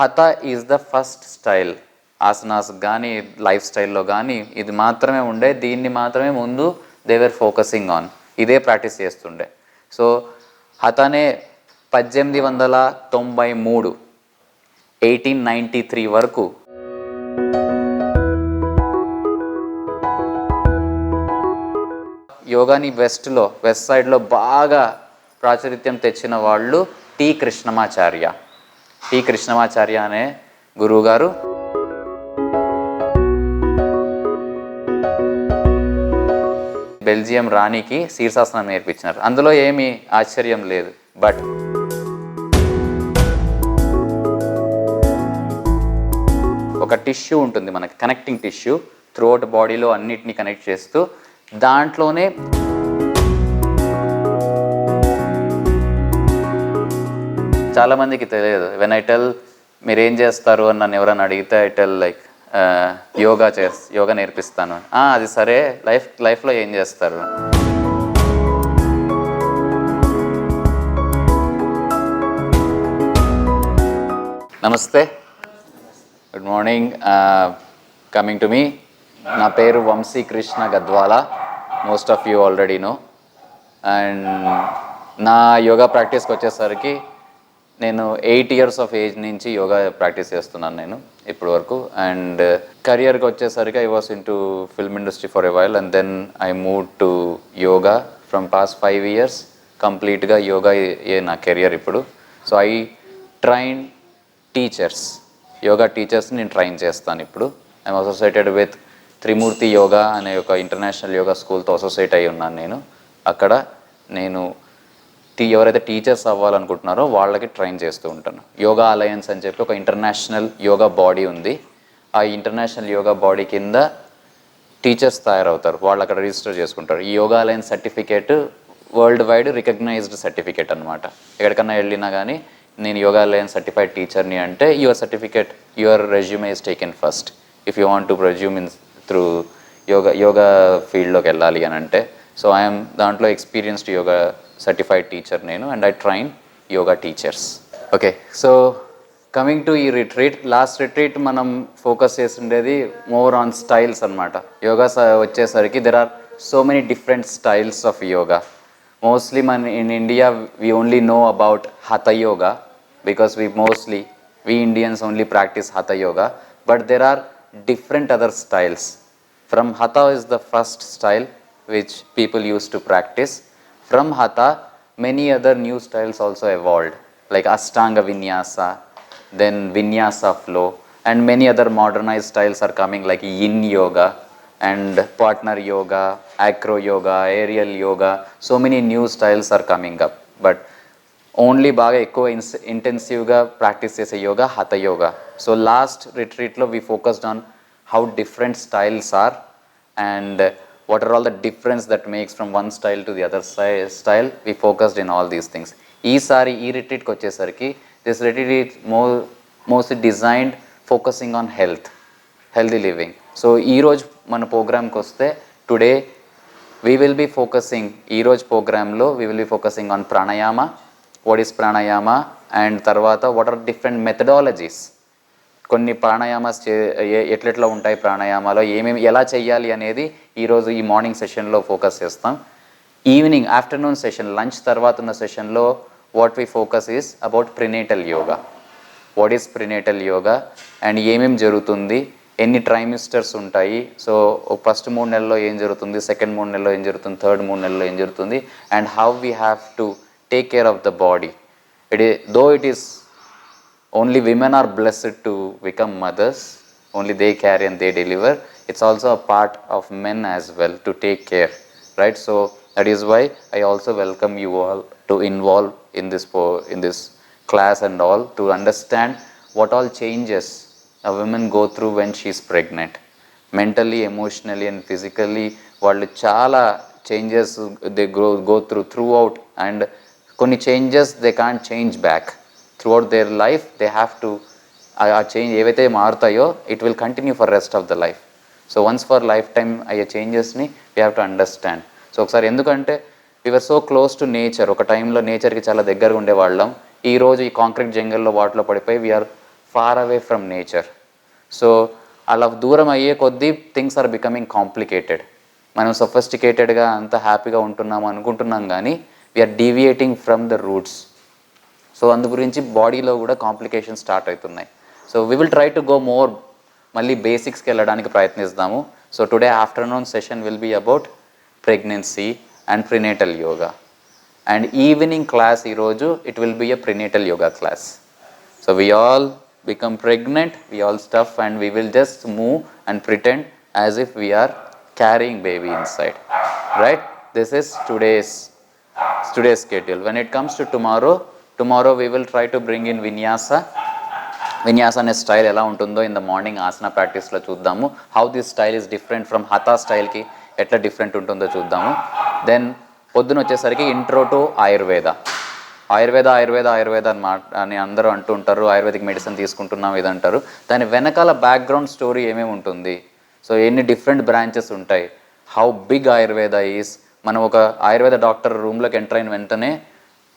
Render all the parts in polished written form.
Hatha is the first style. Asanas కానీ life స్టైల్లో కానీ ఇది మాత్రమే ఉండే, దీన్ని మాత్రమే ముందు దేవర్ ఫోకసింగ్ ఆన్, ఇదే ప్రాక్టీస్ చేస్తుండే. సో హఠనే 1893 1893 వరకు యోగాని వెస్ట్ సైడ్లో బాగా ప్రాచుర్యం తెచ్చిన వాళ్ళు టి కృష్ణమాచార్య అనే గురువు గారు. బెల్జియం రాణికి శీర్షాసనం నేర్పించినారు. అందులో ఏమీ ఆశ్చర్యం లేదు. బట్ ఒక టిష్యూ ఉంటుంది మనకి, కనెక్టింగ్ టిష్యూ త్రూఅవుట్ బాడీలో అన్నిటినీ కనెక్ట్ చేస్తూ, దాంట్లోనే చాలామందికి తెలియదు. వెన్ ఐ టెల్ మీరేం చేస్తారు అని నన్ను ఎవరైనా అడిగితే ఐ టెల్ లైక్ యోగా నేర్పిస్తాను. అది సరే, లైఫ్లో ఏం చేస్తారు? నమస్తే, good morning. Coming to me, నా పేరు Vamshi Krishna Gadwala. Most of you already know. And నా యోగా ప్రాక్టీస్కి వచ్చేసరికి నేను 8 years ఆఫ్ ఏజ్ నుంచి యోగా ప్రాక్టీస్ చేస్తున్నాను నేను ఇప్పటి వరకు. అండ్ కెరియర్కి వచ్చేసరికి I was in to film industry for a while, and then I move to yoga from past 5 years. కంప్లీట్గా యోగా నా కెరియర్ ఇప్పుడు. So I train teachers, yoga టీచర్స్ని నేను ట్రైన్ చేస్తాను ఇప్పుడు. I'm associated with Trimurti yoga అనే ఒక ఇంటర్నేషనల్ యోగా స్కూల్తో అసోసియేట్ అయి ఉన్నాను నేను. అక్కడ నేను ఎవరైతే టీచర్స్ అవ్వాలనుకుంటున్నారో వాళ్ళకి ట్రైన్ చేస్తూ ఉంటాను. యోగా అలయన్స్ అని చెప్పి ఒక ఇంటర్నేషనల్ యోగా బాడీ ఉంది. ఆ ఇంటర్నేషనల్ యోగా బాడీ కింద టీచర్స్ తయారవుతారు, వాళ్ళు అక్కడ రిజిస్టర్ చేసుకుంటారు. ఈ yoga alliance certificate worldwide recognised certificate అనమాట. ఎక్కడికన్నా వెళ్ళినా కానీ నేను యోగా అలయన్స్ సర్టిఫైడ్ టీచర్ని అంటే your resume is taken first if you want to resume in through yoga ఫీల్డ్లోకి వెళ్ళాలి అని అంటే. సో ఐఎమ్ దాంట్లో ఎక్స్పీరియన్స్డ్ యోగా సర్టిఫైడ్ టీచర్ నేను, and I train yoga teachers. Okay, so coming to ఈ రిట్రీట్, లాస్ట్ రిట్రీట్ మనం ఫోకస్ చేస్తుండేది మోర్ ఆన్ స్టైల్స్ అనమాట. యోగా వచ్చేసరికి there are so many different styles of yoga. Mostly in India we only know about hatha yoga because we Indians only practice hatha yoga, but there are different other styles. From hatha is the first style which people used to practice. From hatha many other new styles also evolved, like ashtanga vinyasa, then vinyasa flow, and many other modernized styles are coming like yin yoga and partner yoga, acro yoga, aerial yoga. So many new styles are coming up, but only బాగా ఎక్కువ ఇంటెన్సివ్గా practice చేసే yoga hatha yoga. So last రిట్రీట్లో we focused on how different styles are and what are all the difference that makes from one style to the other style. We focused in all these things. ఈసారి ఈ రిట్రీట్కి వచ్చేసరికి this retreat mostly designed focusing on healthy living. So ఈరోజు మన ప్రోగ్రామ్కి వస్తే today we will be focusing, ఈరోజు ప్రోగ్రాంలో we will be focusing on pranayama. What is pranayama, and తర్వాత వాట్ ఆర్ డిఫరెంట్ మెథడాలజీస్. కొన్ని ప్రాణాయామాస్ ఎట్లెట్లా ఉంటాయి, ప్రాణాయామాలో ఎలా చేయాలి అనేది ఈరోజు ఈ మార్నింగ్ సెషన్లో ఫోకస్ చేస్తాం. ఈవినింగ్ ఆఫ్టర్నూన్ సెషన్, లంచ్ తర్వాత ఉన్న సెషన్లో what we focus is about prenatal yoga. What is prenatal yoga and ఏమేమి జరుగుతుంది, ఎన్ని ట్రైమిస్టర్స్ ఉంటాయి, సో ఫస్ట్ 3 నెలల్లో ఏం జరుగుతుంది, సెకండ్ 3 నెలల్లో ఏం జరుగుతుంది, థర్డ్ 3 నెలల్లో ఏం జరుగుతుంది, and how we have to take care of the body. Though it is only women are blessed to become mothers, only they carry and they deliver, it's also a part of men as well to take care, right? So that is why I also welcome you all to involve in this class and all, to understand what all changes a woman go through when she is pregnant, mentally, emotionally and physically. వాళ్ళు చాలా changes they go throughout, and కొన్ని changes they can't change back throughout their life. They have to ఆ change ఏవైతే మారుతాయో it will continue for rest of the life. So once for life time అయ్యే చేంజెస్ని we have to understand. So ఒకసారి ఎందుకంటే we're so close to nature, ఒక టైంలో నేచర్కి చాలా దగ్గరగా ఉండేవాళ్ళం. ఈరోజు ఈ కాంక్రీట్ జంగల్లో వాటిలో పడిపోయి we are far away from nature. So అలా దూరం అయ్యే కొద్దీ థింగ్స్ ఆర్ బికమింగ్ కాంప్లికేటెడ్. మనం సొఫిస్టికేటెడ్గా అంత హ్యాపీగా ఉంటున్నాము అనుకుంటున్నాం కానీ we're deviating from the roots. So అందు గురించి బాడీలో కూడా కాంప్లికేషన్స్ స్టార్ట్ అవుతున్నాయి. So we will try to go more, మళ్ళీ బేసిక్స్కి వెళ్ళడానికి ప్రయత్నిస్తాము. So today afternoon session will be about pregnancy and prenatal yoga. And evening class ఈరోజు it will be a prenatal yoga class. So we all become pregnant, we all stuff and we will just move and pretend as if we are carrying baby inside, right? This is today's schedule. When it comes to tomorrow we will try to bring in vinyasa అనే style ఎలా ఉంటుందో in the morning asana ప్రాక్టీస్లో చూద్దాము. How this style is different from hatha స్టైల్కి ఎట్లా different ఉంటుందో చూద్దాము. Then పొద్దున వచ్చేసరికి ఇంట్రో టు ఆయుర్వేద అని అందరూ అంటూ ఉంటారు. ఆయుర్వేదిక్ మెడిసిన్ తీసుకుంటున్నాం ఇది అంటారు. దాని వెనకాల బ్యాక్గ్రౌండ్ స్టోరీ ఏమేమి ఉంటుంది, సో ఎన్ని డిఫరెంట్ బ్రాంచెస్ ఉంటాయి, హౌ బిగ్ ఆయుర్వేద ఈస్. మనం ఒక ఆయుర్వేద డాక్టర్ రూమ్లోకి ఎంటర్ అయిన వెంటనే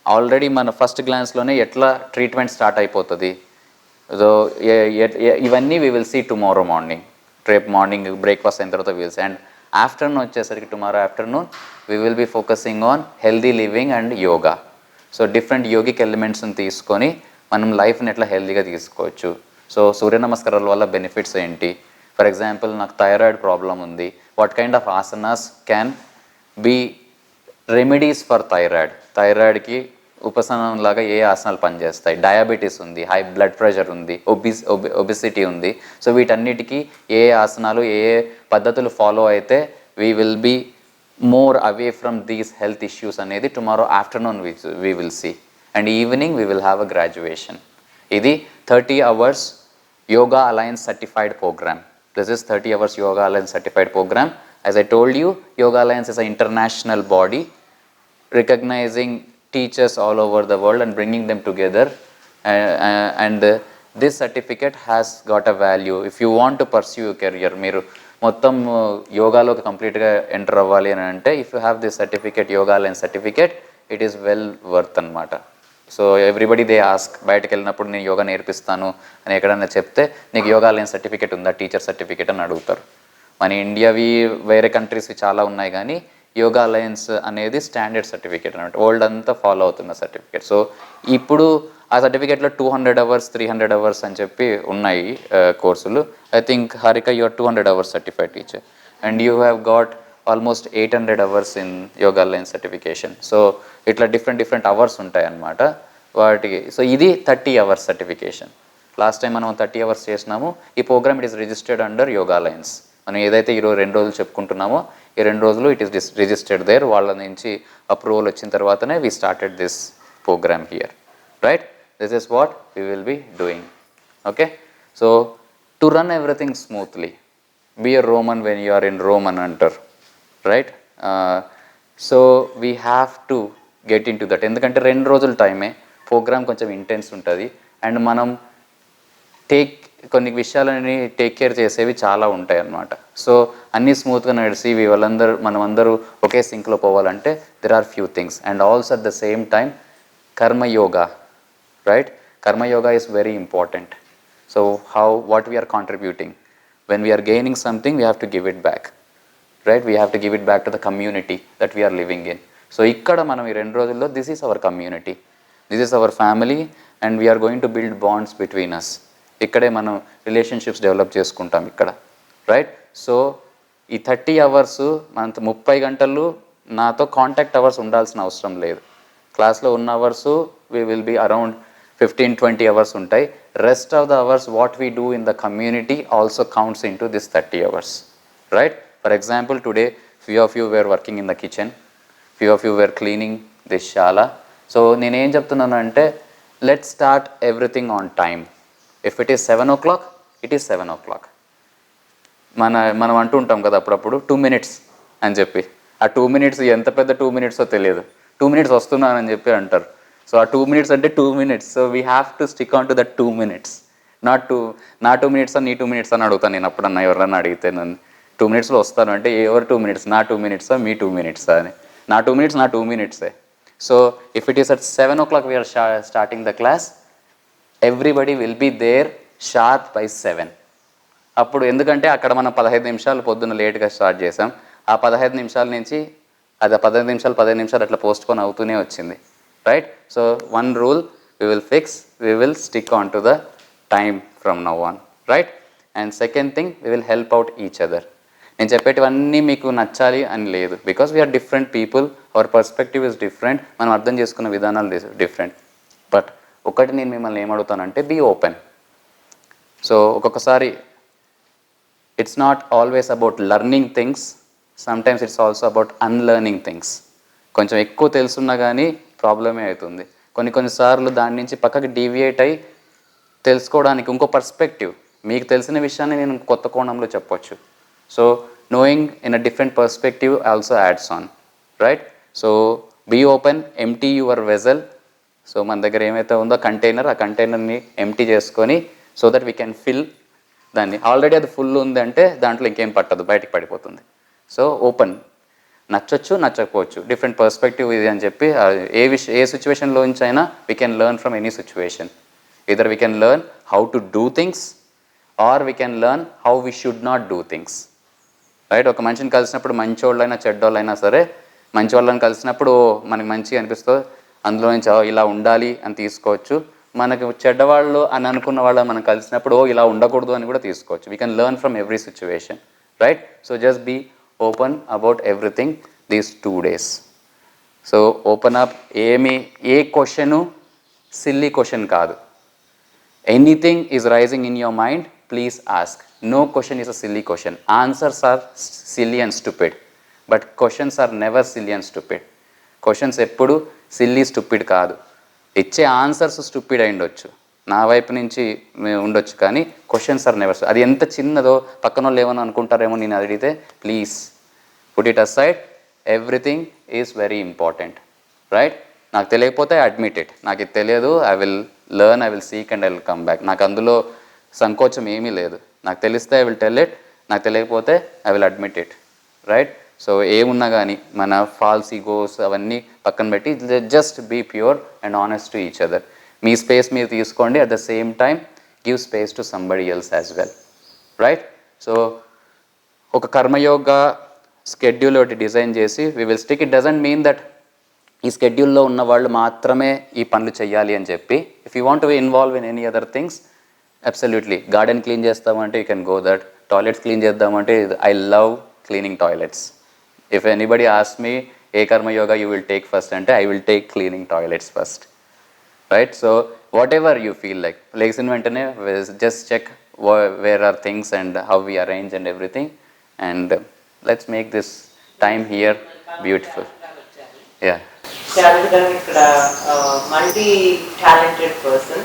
ఆల్రెడీ మన ఫస్ట్ గ్లాన్స్లోనే ఎట్లా ట్రీట్మెంట్ స్టార్ట్ అయిపోతుంది. సో ఇవన్నీ we will see tomorrow morning. రేపు మార్నింగ్ బ్రేక్ఫాస్ట్ అయిన తర్వాత విల్ సీ. అండ్ ఆఫ్టర్నూన్ వచ్చేసరికి tomorrow afternoon we will be focusing on healthy living and yoga. So different yogic ఎలిమెంట్స్ని తీసుకొని మనం లైఫ్ని ఎట్లా హెల్తీగా తీసుకోవచ్చు. సో సూర్య నమస్కారాల వల్ల బెనిఫిట్స్ ఏంటి, ఫర్ ఎగ్జాంపుల్ నాకు థైరాయిడ్ ప్రాబ్లం ఉంది, what kind of asanas can be remedies for థైరాయిడ్కి ఉపశమనంలాగా ఏ ఆసనాలు పనిచేస్తాయి. డయాబెటీస్ ఉంది, హై బ్లడ్ ప్రెషర్ ఉంది, ఒబిసిటీ ఉంది. సో వీటన్నిటికీ ఏ ఆసనాలు ఏ పద్ధతులు ఫాలో అయితే we will be more away from these health issues అనేది tomorrow afternoon we will see. And evening we will have a graduation. ఇది 30 hours Yoga Alliance certified program. This is 30 hours Yoga Alliance certified program. As I told you, Yoga Alliance is an international body recognizing teachers all over the world and bringing them together. And this certificate has got a value. If you want to pursue your career, మీరు మొత్తం యోగాలోకి కంప్లీట్గా enter అవ్వాలి అని అంటే if you have this certificate, yoga line certificate, it is well worth అనమాట. So everybody they ask, బయటకు వెళ్ళినప్పుడు నేను యోగా నేర్పిస్తాను అని ఎక్కడైనా చెప్తే నీకు యోగా లైన్ సర్టిఫికేట్ ఉందా, టీచర్ సర్టిఫికేట్ అని అడుగుతారు. మన ఇండియావి వేరే కంట్రీస్వి చాలా ఉన్నాయి కానీ యోగా అలయన్స్ అనేది స్టాండర్డ్ సర్టిఫికేట్ అనమాట, వరల్డ్ అంతా ఫాలో అవుతున్న సర్టిఫికేట్. సో ఇప్పుడు ఆ సర్టిఫికేట్లో 200 hours 300 hours అని చెప్పి ఉన్నాయి కోర్సులు. I think Harika you are 200 hours certified teacher and you have got almost 800 hours in yoga alliance certification. So ఇట్లా డిఫరెంట్ అవర్స్ ఉంటాయి అన్నమాట వాటికి. సో ఇది 30 hours సర్టిఫికేషన్. లాస్ట్ టైం మనం 30 hours చేసినాము. ఈ programme it is registered under yoga alliance. మనం ఏదైతే ఈరోజు 2 రోజులు చెప్పుకుంటున్నామో ఈ 2 రోజులు ఇట్ ఈస్ రిజిస్టర్డ్ దేర్. వాళ్ళ నుంచి అప్రూవల్ వచ్చిన తర్వాతనే we started this programme here, right? This is what we will be doing. Okay, so to run everything smoothly, be a Roman when you are in Rome and enter, right? So we have to get into that. ఎందుకంటే 2 రోజుల టైమే programme కొంచెం intense ఉంటుంది and మనం కొన్ని విషయాలని take care చేసేవి చాలా ఉంటాయి అన్నమాట. సో అన్నీ స్మూత్గా నడిచి మనమందరూ ఒకే సింక్లో పోవాలంటే there are few things. And also at the same time karmayoga, right? Karma yoga is very important. So what we are contributing, when we are gaining something we have to give it back, right? We have to give it back to the community that we are living in. So ikkada manam ee 2 రోజుల్లో this is our community, this is our family and we are going to build bonds between us. ikkade manam relationships develop చేసుకుంటాం ఇక్కడ, right? So ఈ 30 hours మనతో 30 గంటలు నాతో contact hours ఉండాల్సిన అవసరం లేదు. క్లాస్లో ఉన్న hours we will be around 15-20 hours ఉంటాయి. Rest of the hours what we do in the community also counts into this 30 hours, right? For example today few of you were working in the kitchen, few of you were cleaning this shala. So నేనేం చెప్తున్నాను అంటే let start everything on time. If it is 7 o'clock it is 7 o'clock. మనం అంటూ ఉంటాం కదా అప్పుడప్పుడు 2 minutes అని చెప్పి. ఆ 2 minutes ఎంత పెద్ద 2 minutes తెలియదు, 2 minutes వస్తున్నానని చెప్పి అంటారు. సో ఆ 2 minutes అంటే 2 minutes. So we have to stick on to that 2 minutes. నా 2 minutes నీ 2 minutes అని అడుగుతాను నేను అప్పుడన్నా ఎవరన్నా అడిగితే. నన్ను 2 minutesలో వస్తాను అంటే ఎవరు 2 minutes, నా 2 minutes మీ 2 minutes అని. నా 2 minutes నా 2 minutes. So if it is at 7 o'clock we are starting the class, everybody will be there sharp by 7. అప్పుడు ఎందుకంటే అక్కడ మనం 15 నిమిషాలు పొద్దున్న లేట్గా స్టార్ట్ చేసాం. ఆ 15 నిమిషాల నుంచి అది 15 నిమిషాలు అట్లా పోస్ట్పోన్ అవుతూనే వచ్చింది, right? So one rule we will fix, we will stick on to the time from now on, right? And second thing, we will help out each other. నేను చెప్పేటివన్నీ మీకు నచ్చాలి అని లేదు, because we are different people, our perspective is different, మనం అర్థం చేసుకున్న విధానాలు different. But ఒకటి నేను మిమ్మల్ని ఏమడుగుతానంటే, బీ ఓపెన్. సో ఒక్కొక్కసారి it's not always about learning things, sometimes it's also about unlearning things. కొంచెం ఎక్కువ తెలుసున్నా కానీ ప్రాబ్లమే అవుతుంది. కొన్నిసార్లు దాని నుంచి పక్కకి డీవియేట్ అయ్యి తెలుసుకోవడానికి ఇంకో పర్స్పెక్టివ్, మీకు తెలిసిన విషయాన్ని నేను కొత్త కోణంలో చెప్పొచ్చు. So knowing in a different perspective also adds on, right? So be open, empty your vessel. So మన దగ్గర ఏమైతే ఉందో కంటైనర్, ఆ కంటైనర్ని ఎంటీ చేసుకొని so that we can fill దాన్ని. ఆల్రెడీ అది ఫుల్ ఉంది అంటే దాంట్లో ఇంకేం పట్టదు, బయటికి పడిపోతుంది. సో ఓపెన్, నచ్చొచ్చు నచ్చకపోవచ్చు, డిఫరెంట్ పర్స్పెక్టివ్ ఇది అని చెప్పి ఏ సిచ్యువేషన్లోంచి అయినా we can learn from any situation. either we can learn how to do things or we can learn how we should not do things, right? ఒక మనిషిని కలిసినప్పుడు మంచోళ్ళైనా చెడ్డోళ్ళైనా సరే, మంచి వాళ్ళని కలిసినప్పుడు మనకి మంచిగా అనిపిస్తుంది, అందులో నుంచి ఇలా ఉండాలి అని తీసుకోవచ్చు. మనకు చెడ్డవాళ్ళు అని అనుకున్న వాళ్ళు మనం కలిసినప్పుడు ఇలా ఉండకూడదు అని కూడా తీసుకోవచ్చు. We can learn from every situation, right? So just be open about everything these 2 days. So open up. ఏ క్వశ్చను సిల్లీ క్వశ్చన్ కాదు. Anything is rising in your mind, please ask. No question is a silly question. Answers are silly and stupid, but questions are never silly and stupid. Questions ఎప్పుడు silly stupid కాదు. ఇచ్చే answers stupid అయి ఉండొచ్చు, నా వైపు నుంచి ఉండొచ్చు, కానీ క్వశ్చన్స్ ఆర్ నెవర్. అది ఎంత చిన్నదో పక్కన వాళ్ళు ఏమని అనుకుంటారేమో నేను అడిగితే, please put it aside. Everything is very important, right? నాకు తెలియకపోతే అడ్మిట్ ఇట్, నాకు ఇది తెలియదు, I will learn, I will seek and I will come back. నాకు అందులో సంకోచం ఏమీ లేదు. నాకు తెలిస్తే ఐ విల్ టెల్ ఇట్, నాకు తెలియకపోతే I will admit it, right? So ఏమున్నా కానీ మన ఫాల్స్ ఈగోస్ అవన్నీ పక్కన పెట్టి just be pure and honest to each other. మీ స్పేస్ మీరు తీసుకోండి, at the same time give space to somebody else as well, right? So ఒక కర్మయోగ స్కెడ్యూల్ ఒకటి డిజైన్ చేసి we will stick. It doesn't mean that ఈ స్కెడ్యూల్లో ఉన్న వాళ్ళు మాత్రమే ఈ పనులు చేయాలి అని చెప్పి. If you want to involve in any other things, absolutely. Garden clean చేస్తామంటే you can go that. Toilets clean చేద్దామంటే I love cleaning toilets. If anybody ask me a karma yoga you will take first అంటే I will take cleaning toilets first, right? So whatever you feel like, లేచిన వెంటనే just check where are things and how we arrange and everything, and let's make this time here beautiful. Yeah, ఇక్కడ multi talented person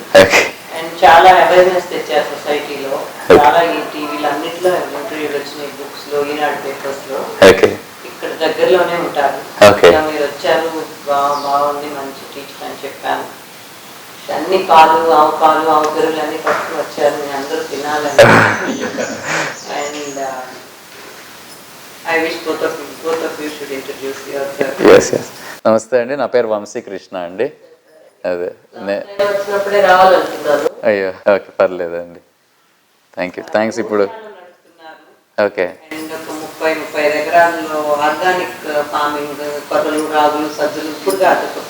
and చాలా awareness తెచ్చారు సొసైటీలో. చాలా ఈ టీవీలు అన్నింటిలో ఇంటర్వ్యూలు వచ్చినాయి, బుక్స్ లో, ఈనాడు పేపర్స్ లో. ఇక్కడ దగ్గరలోనే ఉంటారు. మీరు వచ్చారు, బాగుంది, మంచి టీచర్ అని చెప్పాను. అన్ని పాలు, ఆవు పెరుగులు అన్ని పట్టుకుని వచ్చారు, మీరు అందరూ తినాలని. And I wish both of you should introduce yourself. Yes. నమస్తే అండి, నా పేరు వంశీ కృష్ణ అండి. అదే వచ్చినప్పుడే రావాలనుకున్నాను. అయ్యో, ఓకే, పర్లేదండి. థ్యాంక్స్. ఇప్పుడు ఓకే. అండ్ ఒక 30-35 ఎకరాల్లో ఆర్గానిక్ ఫార్మింగ్, కొర్రలు, రాగులు, సజ్జలు, ఇప్పుడు కాదు, ఒక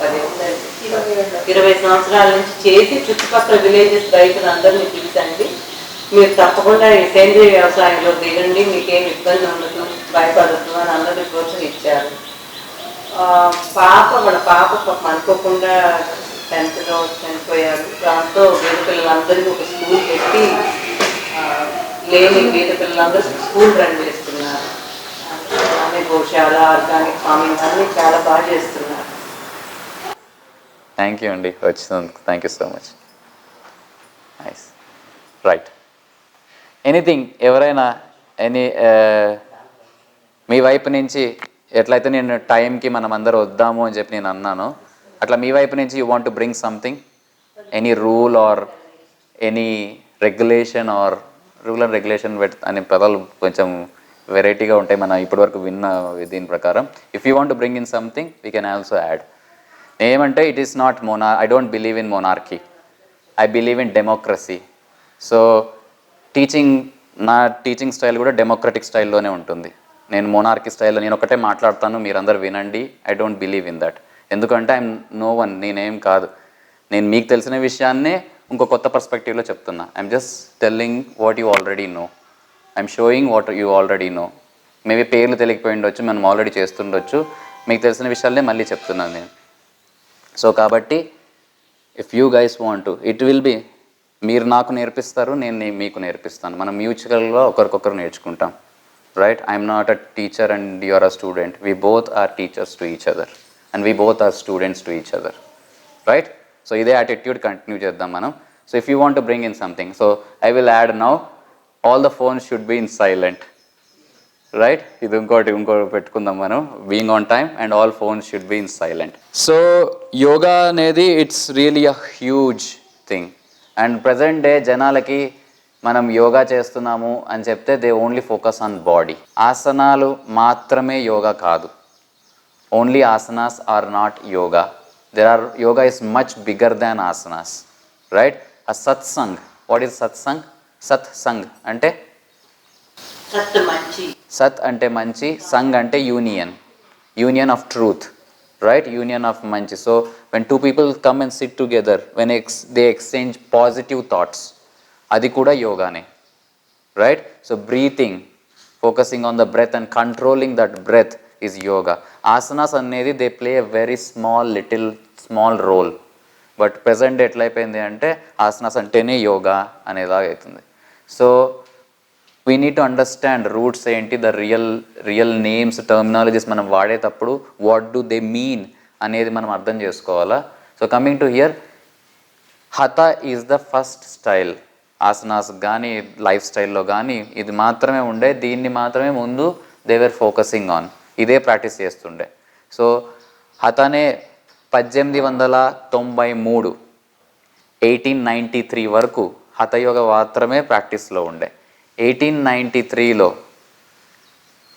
20 సంవత్సరాల నుంచి చేసి చుట్టుపక్కల విలేజెస్ రైతులందరినీ పిలిచండి. మీరు తప్పకుండా ఈ సేంద్రీయ వ్యవసాయంలో దిగండి, మీకేం ఇబ్బంది ఉండదు, భయపడద్దు అని అందరూ ప్రోత్సహించారు. మన పాప అనుకోకుండా 10th చనిపోయారు. దాంతో పేద పిల్లలందరికీ ఒక స్కూల్ పెట్టి లేని పేద పిల్లలందరూ స్కూల్ రన్ చేస్తున్నారు. అలానే గోశాల, ఆర్గానిక్ ఫార్మింగ్ అన్నీ చాలా బాగా చేస్తున్నారు. థ్యాంక్ యూ అండి, వచ్చినందుకు thank you so much. Nice, right. Anything, ఎవరైనా మీ వైపు నుంచి ఎట్లయితే నేను టైంకి మనం అందరూ వద్దాము అని చెప్పి నేను అన్నాను, అట్లా మీ వైపు నుంచి you want to bring something, any rule or any regulation or rule and regulation అనే పదాలు కొంచెం వెరైటీగా ఉంటాయి మనం ఇప్పటివరకు విన్న దీని ప్రకారం. If you want to bring in something we can also add. ఏమంటే it is not I don't believe in monarchy, I believe in democracy. So నా టీచింగ్ స్టైల్ కూడా డెమోక్రటిక్ స్టైల్లోనే ఉంటుంది. నేను మోనార్కీ స్టైల్లో నేను ఒకటే మాట్లాడతాను, మీరందరూ వినండి. I don't believe in that. ఎందుకంటే ఐఎమ్ నో వన్, నేనేం కాదు. నేను మీకు తెలిసిన విషయాన్నే ఇంకో కొత్త పర్స్పెక్టివ్లో చెప్తున్నా. I'm just telling what you already know. I'm showing what you already know. Maybe పేర్లు తెలియకపోయి ఉండొచ్చు, మనం ఆల్రెడీ చేస్తుండొచ్చు. మీకు తెలిసిన విషయాలనే మళ్ళీ చెప్తున్నాను నేను. సో కాబట్టి if you guys want to, it will be, మీరు నాకు నేర్పిస్తారు, నేను మీకు నేర్పిస్తాను. మనం మ్యూచువల్గా ఒకరికొకరు నేర్చుకుంటాం. Right? I'm not a teacher and you are a student. We both are teachers to each other and we both are students to each other. Right? So ఇదే యాటిట్యూడ్ కంటిన్యూ చేద్దాం మనం. So if you want to bring in something, so I will add now, all the phones should be in silent. Right? ఇది ఇంకోటి పెట్టుకుందాం మనం, being on time and all phones should be in silent. So yoga అనేది it's really a huge thing. And present day జనాలకి మనం యోగా చేస్తున్నాము అని చెప్తే they only focus on body. ఆసనాలు మాత్రమే యోగా కాదు. Only asanas are not yoga. Yoga is much bigger than asanas. Right? A satsang. What is satsang? Satsang అంటే సత్ అంటే మంచి, సంగ్ అంటే union of truth. Right? Union of మంచి. So when two people come and sit together, when they exchange positive thoughts, అది కూడా యోగానే. Right? So breathing, focusing on the breath and controlling that breath is yoga. Asanas అనేది they play a very small role. But present ఎట్లయిపోయింది అంటే ఆసనాస్ అంటేనే yoga అనేలాగా అవుతుంది. So we need to understand roots ఏంటి, ద రియల్ నేమ్స్, టర్మినాలజీస్ మనం వాడేటప్పుడు what do they mean అనేది మనం అర్థం చేసుకోవాలా. So coming to hear, hatha is the first style. Asanas కానీ లైఫ్ స్టైల్లో కానీ ఇది మాత్రమే ఉండే, దీన్ని మాత్రమే ముందు దేవర్ ఫోకసింగ్ ఆన్, ఇదే ప్రాక్టీస్ చేస్తుండే. సో హఠనే 1893 1893 వరకు హఠయోగ మాత్రమే ప్రాక్టీస్లో ఉండే. 1893లో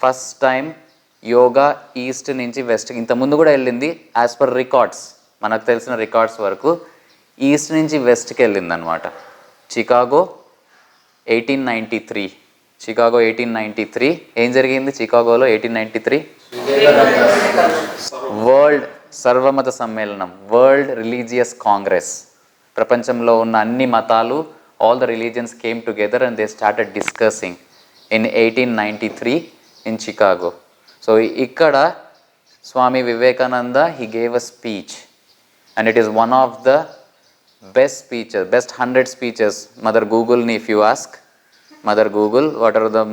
ఫస్ట్ టైం యోగా ఈస్ట్ నుంచి వెస్ట్, ఇంతకుముందు కూడా వెళ్ళింది. యాజ్ పర్ రికార్డ్స్, మనకు తెలిసిన రికార్డ్స్ వరకు ఈస్ట్ నుంచి వెస్ట్కి వెళ్ళింది అనమాట. చికాగో 1893. చికాగో 1893. ఏం జరిగింది చికాగోలో 1893? వరల్డ్ సర్వమత సమ్మేళనం, వరల్డ్ రిలీజియస్ కాంగ్రెస్. ప్రపంచంలో ఉన్న అన్ని మతాలు, all the religions came together and they started discussing in 1893 in Chicago. So ikkada Swami Vivekananda, he gave a speech and it is one of the best speeches, best 100 speeches. Mother Google ni, if you ask Mother Google what are the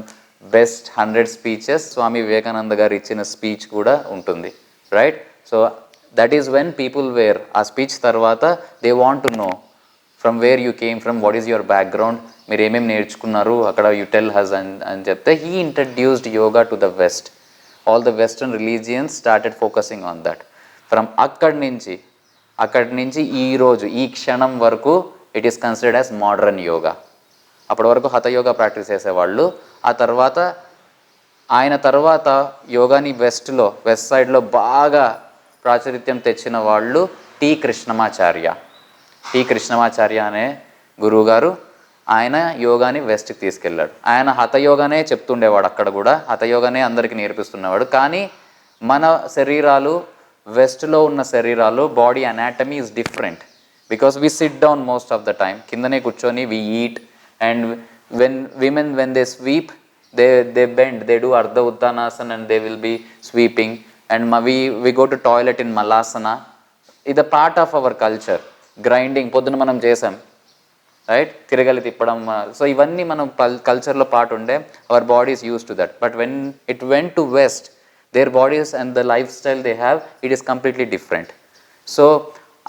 best 100 speeches, Swami Vivekananda garu ichina speech kuda untundi. Right? So that is when people were, a speech tarvata they want to know from where you came from, what is your background, మీరు ఏమేమి నేర్చుకున్నారు అక్కడ, you tell హజ్ అని చెప్తే he introduced yoga to the west. All the western religions started focusing on that. From అక్కడి నుంచి ఈరోజు ఈ క్షణం వరకు it is considered as modern yoga. అప్పటి వరకు హఠయోగా ప్రాక్టీస్ చేసేవాళ్ళు. ఆ తర్వాత ఆయన తర్వాత యోగాని వెస్ట్ సైడ్లో బాగా ప్రాచుర్యం తెచ్చిన వాళ్ళు టి కృష్ణమాచార్య అనే గురువుగారు. ఆయన యోగాని వెస్ట్కి తీసుకెళ్ళాడు. ఆయన హఠయోగానే చెప్తుండేవాడు, అక్కడ కూడా హఠయోగానే అందరికీ నేర్పిస్తున్నవాడు. కానీ మన శరీరాలు, వెస్ట్లో ఉన్న శరీరాలు, body anatomy is different because we SIT down most of the time. కిందనే కూర్చొని we eat and when they sweep, they bend, they do Ardha Uttanasana and they will be sweeping, and we go to toilet in Malasana. It's a part of our culture. Grinding పొద్దున మనం చేసాం, right? తిరగలి తిప్పడం. So ఇవన్నీ మనం కల్చర్లో part ఉండే, our bodies use to that. But when it went to west, their bodies and the lifestyle they have, it is completely different. So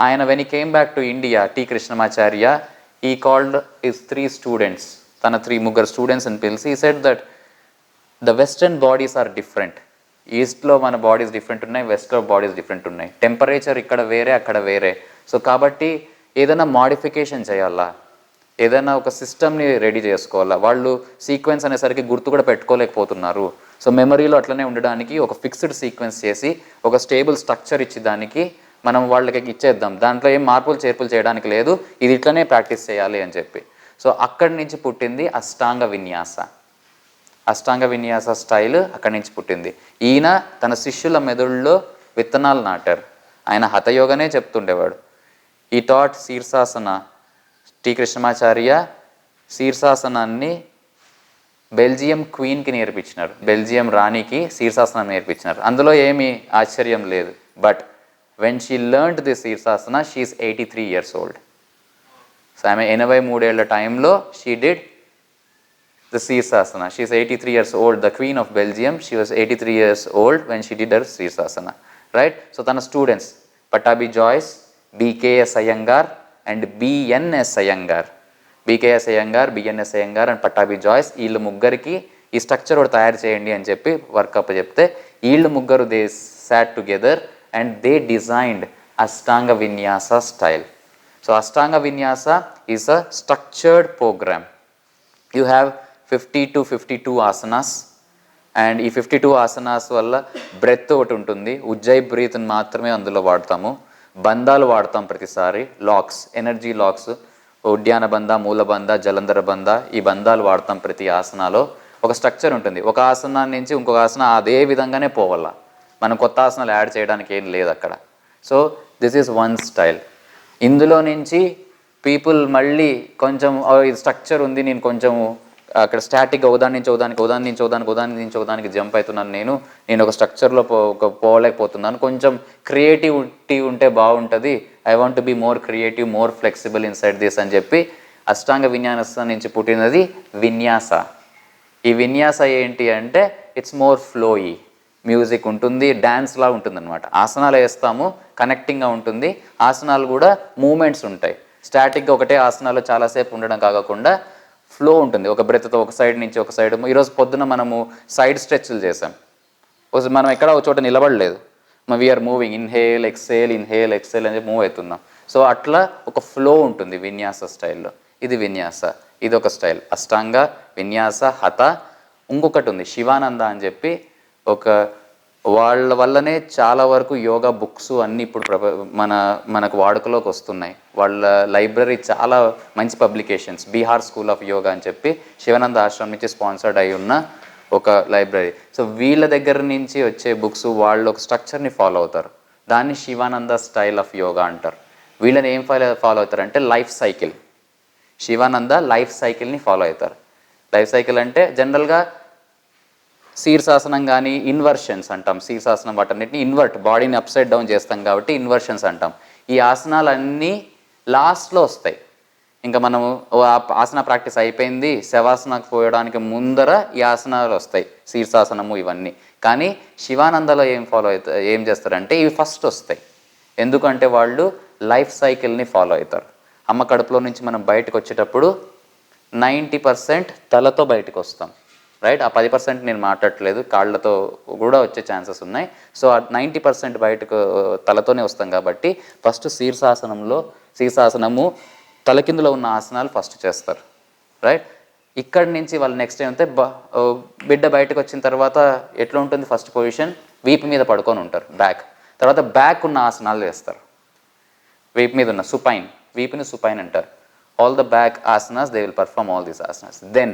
ఆయన when he came back to India, T Krishnamacharya, he called his 3 students, తన 3 students అని పిలిచి he said that the western bodies are different. ఈస్ట్లో మన bodies different ఉన్నాయి, వెస్ట్లో bodies different ఉన్నాయి. Temperature ఇక్కడ వేరే, అక్కడ వేరే. సో కాబట్టి ఏదైనా మాడిఫికేషన్ చేయాలా, ఏదైనా ఒక సిస్టమ్ని రెడీ చేసుకోవాలా. వాళ్ళు సీక్వెన్స్ అనేసరికి గుర్తు కూడా పెట్టుకోలేకపోతున్నారు. సో మెమరీలో అట్లనే ఉండడానికి ఒక ఫిక్స్డ్ సీక్వెన్స్ చేసి ఒక స్టేబుల్ స్ట్రక్చర్ ఇచ్చి దానికి మనం వాళ్ళకి ఇచ్చేద్దాం, దాంట్లో ఏం మార్పులు చేర్పులు చేయడానికి లేదు, ఇది ఇట్లనే ప్రాక్టీస్ చేయాలి అని చెప్పి. సో అక్కడి నుంచి పుట్టింది అష్టాంగ విన్యాస. అష్టాంగ విన్యాస స్టైల్ అక్కడి నుంచి పుట్టింది. ఈయన తన శిష్యుల మెదడుల్లో విత్తనాలు నాటారు. ఆయన హఠయోగనే చెప్తుండేవాడు. ఈ టాట్ శీర్షాసన. టి కృష్ణమాచార్య శీర్షాసనాన్ని బెల్జియం క్వీన్కి నేర్పించినారు, బెల్జియం రాణికి శీర్షాసనం నేర్పించినారు. అందులో ఏమీ ఆశ్చర్యం లేదు. But when she learned the Shirshasana she's 83 years old. So ఆమె 83 ఏళ్ల టైంలో she did the Shirshasana. She's 83 years old. The queen of Belgium, she was 83 years old when she did her Shirshasana. Right. So తన students Pattabhi Jois, BKS Iyengar and BNS Iyengar. BKS Iyengar, BNS Iyengar and Pattabhi Jois, వీళ్ళు ముగ్గురికి ఈ structure ఒకటి తయారు చేయండి అని చెప్పి వర్కప్ చెప్తే వీళ్ళు ముగ్గురు they sat together and they designed Ashtanga Vinyasa style. So Ashtanga Vinyasa is a structured program. You have 50 to 52 asanas and ఈ 52 ఆసనాస్ వల్ల బ్రెత్ ఒకటి ఉంటుంది. ఉజ్జయ్ బ్రీత్ని మాత్రమే అందులో వాడతాము. బంధాలు వాడతాం ప్రతిసారి, లాక్స్, ఎనర్జీ లాక్స్, ఉద్యాన బంధ, మూల బంధ, జలంధర బంధ, ఈ బంధాలు వాడతాం ప్రతి ఆసనాలో. ఒక స్ట్రక్చర్ ఉంటుంది. ఒక ఆసనాన్ని నుంచి ఇంకొక ఆసన అదే విధంగానే పోవాల, మనం కొత్త ఆసనాలు యాడ్ చేయడానికి ఏం లేదు అక్కడ. So this is one style. ఇందులో నుంచి పీపుల్ మళ్ళీ కొంచెం ఇది స్ట్రక్చర్ ఉంది, నేను కొంచెం అక్కడ స్టాటిక్గా ఉదాహరణ నుంచి ఉదాహరణ జంప్ అవుతున్నాను, నేను ఒక స్ట్రక్చర్లో పోలేకపోతున్నాను, కొంచెం క్రియేటివిటీ ఉంటే బాగుంటుంది, I want to be more creative, more flexible inside this అని చెప్పి అష్టాంగ విన్యాస నుంచి పుట్టినది విన్యాస. ఈ విన్యాస ఏంటి అంటే ఇట్స్ మోర్ ఫ్లోయి, మ్యూజిక్ ఉంటుంది, డ్యాన్స్లా ఉంటుంది అనమాట. ఆసనాలు వేస్తాము, కనెక్టింగ్గా ఉంటుంది. ఆసనాలు కూడా మూమెంట్స్ ఉంటాయి. స్టాటిక్గా ఒకటే ఆసనాలు చాలాసేపు ఉండడం కాకుండా ఫ్లో ఉంటుంది. ఒక బ్రెత్తో ఒక సైడ్ నుంచి ఒక సైడ్. ఈరోజు పొద్దున మనము సైడ్ స్ట్రెచ్లు చేసాం. మనం ఎక్కడ ఒక చోట నిలబడలేదు, వీఆర్ మూవింగ్, ఇన్హేల్ ఎక్సేల్ అని చెప్పి మూవ్ అవుతున్నాం. సో అట్లా ఒక ఫ్లో ఉంటుంది విన్యాస స్టైల్లో. ఇది విన్యాస, ఇది ఒక స్టైల్. అష్టాంగ విన్యాస, హఠ. ఇంకొకటి ఉంది శివానంద అని చెప్పి, ఒక వాళ్ళ వల్లనే చాలా వరకు యోగా బుక్స్ అన్నీ ఇప్పుడు మనకు వాడుకలోకి వస్తున్నాయి. వాళ్ళ లైబ్రరీ చాలా మంచి publications, Bihar school of yoga అని చెప్పి శివానంద ఆశ్రమం నుంచి స్పాన్సర్డ్ అయి ఉన్న ఒక లైబ్రరీ. సో వీళ్ళ దగ్గర నుంచి వచ్చే బుక్స్ వాళ్ళు ఒక స్ట్రక్చర్ని ఫాలో అవుతారు. దాన్ని శివానంద స్టైల్ ఆఫ్ యోగా అంటారు. వీళ్ళని ఏం ఫాలో అవుతారు అంటే లైఫ్ సైకిల్. శివానంద లైఫ్ సైకిల్ని ఫాలో అవుతారు. లైఫ్ సైకిల్ అంటే జనరల్గా శీర్షాసనం కానీ ఇన్వర్షన్స్ అంటాం. శీర్షాసనం వాటన్నిటిని ఇన్వర్ట్, బాడీని అప్ సైడ్ డౌన్ చేస్తాం కాబట్టి ఇన్వర్షన్స్ అంటాం. ఈ ఆసనాలన్నీ లాస్ట్లో వస్తాయి. ఇంకా మనము ఆసన ప్రాక్టీస్ అయిపోయింది, శవాసనకు పోయడానికి ముందర ఈ ఆసనాలు వస్తాయి, శీర్షాసనము ఇవన్నీ. కానీ శివానందలో ఏం చేస్తారంటే ఇవి ఫస్ట్ వస్తాయి. ఎందుకంటే వాళ్ళు లైఫ్ సైకిల్ని ఫాలో అవుతారు. అమ్మ కడుపులో నుంచి మనం బయటకు వచ్చేటప్పుడు 90% తలతో బయటకు వస్తాం, రైట్? ఆ 10% నేను మాట్లాడట్లేదు, కాళ్ళతో కూడా వచ్చే ఛాన్సెస్ ఉన్నాయి. సో ఆ 90% బయటకు తలతోనే వస్తాం కాబట్టి ఫస్ట్ శీర్షాసనము తలకిందులో ఉన్న ఆసనాలు ఫస్ట్ చేస్తారు, రైట్? ఇక్కడి నుంచి వాళ్ళు నెక్స్ట్ ఏమంటే బిడ్డ బయటకు వచ్చిన తర్వాత ఎట్లా ఉంటుంది, ఫస్ట్ పొజిషన్ వీపు మీద పడుకొని ఉంటారు, బ్యాక్. తర్వాత బ్యాక్ ఉన్న ఆసనాలు చేస్తారు. వీపు మీద ఉన్న సుపైన్, వీపుని సుపైన్ అంటారు. All the back asanas they will perform all these asanas. Then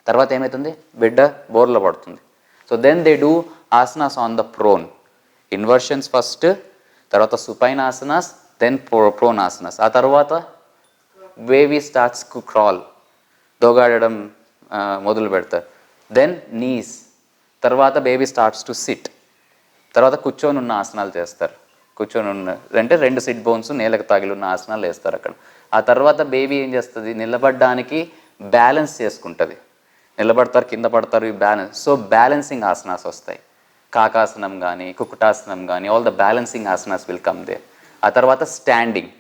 తర్వాత ఏమవుతుంది, బిడ్డ బోర్లో పడుతుంది. So then they do asanas on the prone. Inversions first, తర్వాత supine asanas, then prone asanas. ఆ తర్వాత బేబీ స్టార్ట్స్ టు క్రాల్, దోగాడడం మొదలు పెడతారు. దెన్ నీస్, తర్వాత బేబీ స్టార్ట్స్ టు సిట్, తర్వాత కూర్చొని ఉన్న ఆసనాలు చేస్తారు. కూర్చొని ఉన్న అంటే 2 సిట్ బోన్స్ నేలకు తాగిలి ఉన్న ఆసనాలు వేస్తారు అక్కడ. ఆ తర్వాత బేబీ ఏం చేస్తుంది, నిలబడడానికి బ్యాలెన్స్ చేసుకుంటుంది. నిలబడతారు, కింద పడతారు, ఈ బ్యాలెన్స్. సో బ్యాలెన్సింగ్ ఆసనాస్ వస్తాయి. కాకాసనం కానీ కుకుటాసనం కానీ all the balancing asanas will come they. ఆ తర్వాత స్టాండింగ్,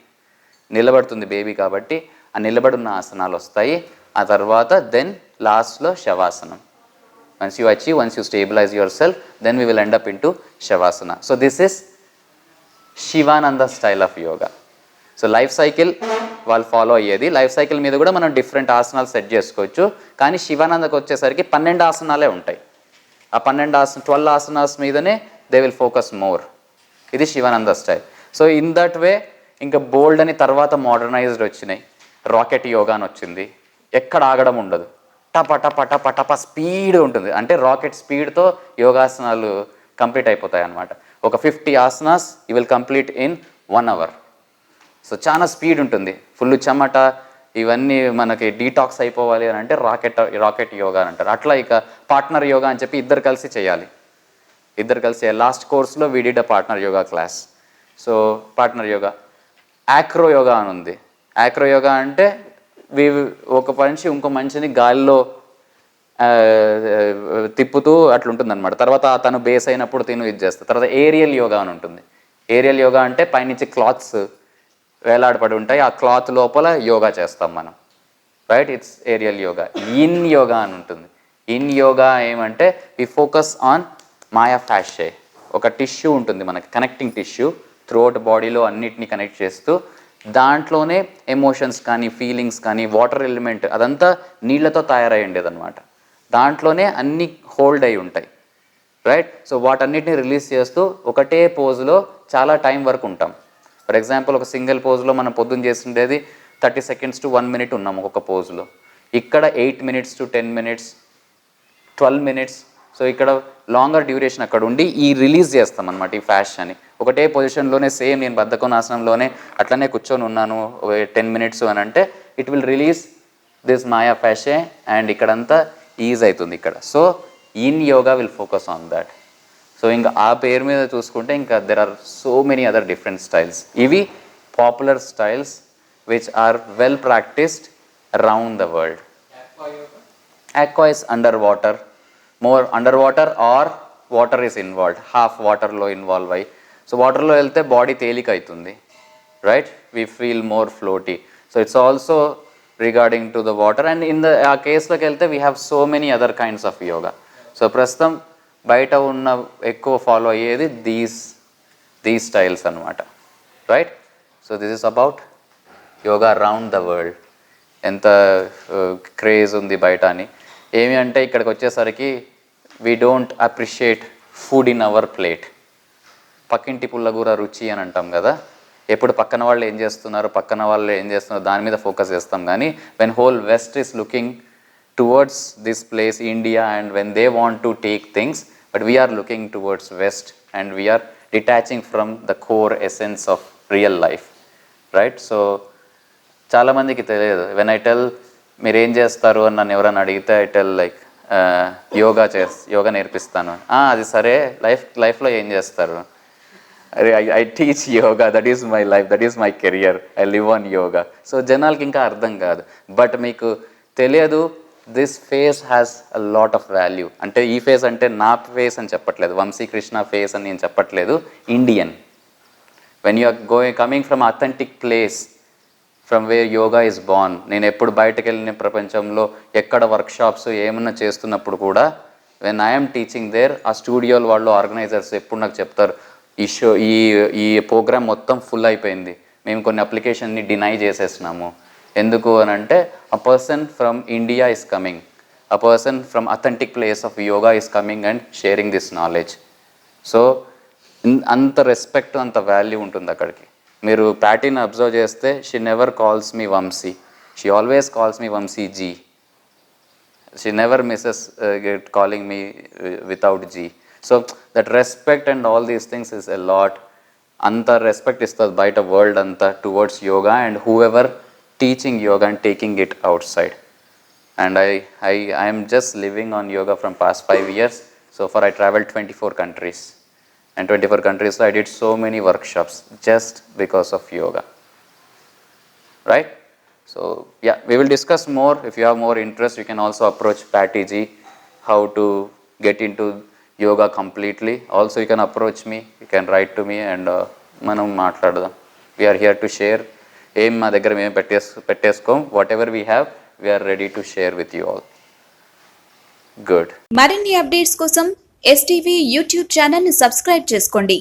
నిలబడుతుంది బేబీ కాబట్టి ఆ నిలబడున్న ఆసనాలు వస్తాయి. ఆ తర్వాత దెన్ లాస్ట్లో శవాసనం. Once you stabilize yourself, then we will end up into Shavasana. So this is Sivananda style of yoga. So life cycle వాళ్ళు ఫాలో అయ్యేది. లైఫ్ సైకిల్ మీద కూడా మనం డిఫరెంట్ ఆసనాలు సెట్ చేసుకోవచ్చు. కానీ శివానందకు వచ్చేసరికి 12 ఆసనాలే ఉంటాయి. ఆ 12 ఆసనాస్ మీదనే దే విల్ ఫోకస్ మోర్. ఇది Sivananda style. So in that way ఇంకా బోల్డ్ అని తర్వాత మోడర్నైజ్డ్ వచ్చినాయి. రాకెట్ యోగా అని వచ్చింది. ఎక్కడ ఆగడం ఉండదు, టప టప టప టప స్పీడ్ ఉంటుంది. అంటే రాకెట్ స్పీడ్తో యోగాసనాలు కంప్లీట్ అయిపోతాయి అన్నమాట. ఒక 50 asanas you will complete in 1 hour. So చాలా స్పీడ్ ఉంటుంది, ఫుల్ చెమట ఇవన్నీ మనకి డీటాక్స్ అయిపోవాలి అని అంటే రాకెట్ యోగా అని అంటారు. అట్లా ఇక పార్ట్నర్ యోగా అని చెప్పి ఇద్దరు కలిసి చేయాలి. లాస్ట్ కోర్స్లో we did a partner yoga class. So partner yoga. Acro yoga అని ఉంది. యాక్రో యోగా అంటే ఒక మనిషి ఇంకో మనిషిని గాలిలో తిప్పుతూ అట్లుంటుందన్నమాట. తర్వాత తను బేస్ అయినప్పుడు ఇది చేస్తుంది. తర్వాత ఏరియల్ యోగా అని ఉంటుంది. ఏరియల్ యోగా అంటే పైనుంచి క్లాత్స్ వేలాడపడి ఉంటాయి, ఆ క్లాత్ లోపల యోగా చేస్తాం మనం, right? It's aerial yoga. Yin yoga అని ఉంటుంది. ఇన్ యోగా ఏమంటే వి ఫోకస్ ఆన్ మాయా ఫ్యాషే. ఒక టిష్యూ ఉంటుంది మనకి, కనెక్టింగ్ టిష్యూ త్రూఅవుట్ బాడీలో అన్నిటినీ కనెక్ట్ చేస్తూ, దాంట్లోనే ఎమోషన్స్ కానీ ఫీలింగ్స్ కానీ వాటర్ ఎలిమెంట్ అదంతా నీళ్లతో తయారై ఉండేది అనమాట. దాంట్లోనే అన్నీ హోల్డ్ అయి ఉంటాయి, రైట్? సో వాటన్నిటిని రిలీజ్ చేస్తూ ఒకటే పోజులో చాలా టైం వరకు ఉంటాం. ఫర్ ఎగ్జాంపుల్ ఒక సింగిల్ పోజ్లో మనం పొద్దున్న చేస్తుండేది 30 seconds to 1 minute ఉన్నాం ఒక్కొక్క పోజ్లో. ఇక్కడ 8 minutes to 10 minutes, 12 minutes. So ఇక్కడ లాంగర్ డ్యూరేషన్ అక్కడ ఉండి ఈ రిలీజ్ చేస్తాం అనమాట ఈ ఫ్యాష్ అని. ఒకటే పొజిషన్లోనే సేమ్ నేను బద్ధకోనాసనంలోనే అట్లనే కూర్చొని ఉన్నాను 10 minutes అని అంటే it will release this myofascia and ఇక్కడంతా ఈజ్ అవుతుంది ఇక్కడ. So in yoga will focus on that. So ఇంకా ఆ పేరు మీద చూసుకుంటే ఇంకా there are so many other different styles. ఇవి popular styles which are well practised around the world. Aqua is underwater, more underwater or water is involved, half waterలో involve అయ్యి. So వాటర్లో వెళ్తే బాడీ తేలిక అవుతుంది, right? We feel more floaty. So it's also regarding to the water. And ఆ కేసులోకి వెళ్తే we have so many other kinds of yoga. So ప్రస్తుతం బయట ఉన్న ఎక్కువ ఫాలో అయ్యేది దీస్ స్టైల్స్ అనమాట, right? So this is about yoga around the world. ఎంత క్రేజ్ ఉంది బయట అని. ఏమి అంటే ఇక్కడికి వచ్చేసరికి we don't appreciate food in our plate. పక్కింటి పుల్లగూర రుచి అని అంటాం కదా, ఎప్పుడు పక్కన వాళ్ళు ఏం చేస్తున్నారు దాని మీద ఫోకస్ చేస్తాం. కానీ when whole west is looking towards this place India and when they want to take things, but we are looking towards west and we are detaching from the core essence of real life, right? So చాలా మందికి తెలియదు. When I tell మీరు ఏం చేస్తారు అని నన్ను ఎవరైనా అడిగితే ఐ టెల్ లైక్ యోగా నేర్పిస్తాను. అది సరే, లైఫ్లో ఏం చేస్తారు? I teach yoga, that is my life, that is my career, I live on yoga. So జనాలకి ఇంకా అర్థం కాదు. బట్ మీకు తెలియదు, this face has a lot of value. అంటే ఈ ఫేస్ అంటే నా ఫేస్ అని చెప్పట్లేదు, వంశీకృష్ణ ఫేస్ అని నేను చెప్పట్లేదు, Indian. When you are coming from authentic place from where yoga is born. నేను ఎప్పుడు బయటకు వెళ్ళిన ప్రపంచంలో ఎక్కడ వర్క్షాప్స్ ఏమన్నా చేస్తున్నప్పుడు కూడా వెన్ ఐఎమ్ టీచింగ్ దేర్, ఆ స్టూడియోలు వాళ్ళు ఆర్గనైజర్స్ ఎప్పుడు నాకు చెప్తారు, ఈ ప్రోగ్రామ్ మొత్తం ఫుల్ అయిపోయింది, మేము కొన్ని అప్లికేషన్ని డినై చేసేసినాము. ఎందుకు అని అంటే a person from India is coming, a person from authentic place of yoga is coming and sharing this knowledge. So అంత రెస్పెక్ట్, అంత వాల్యూ ఉంటుంది అక్కడికి. మీరు ప్యాటీని అబ్జర్వ్ చేస్తే she never calls me Vamshi, she always calls me Vamshi ji. She never misses calling me without ji. So that respect and all these things is a lot. అంత respect ఇస్తుంది బయట వరల్డ్ అంతా towards yoga and who ever teaching yoga and taking it outside. And I am just living on yoga from past 5 years. So far I traveled 24 countries, and 24 countries I did so many workshops just because of yoga, right? So yeah, we will discuss more. If you have more interest, you can also approach Patty ji how to get into yoga completely. Also you can approach me, you can write to me and manam maatladadam. We are here to share. ఏం మా దగ్గర మేము పెట్టేసుకోం. Whatever we have we're ready to share with you all. Good. మరిన్ని updates కోసం STV YouTube ఛానల్ని subscribe చేసుకోండి.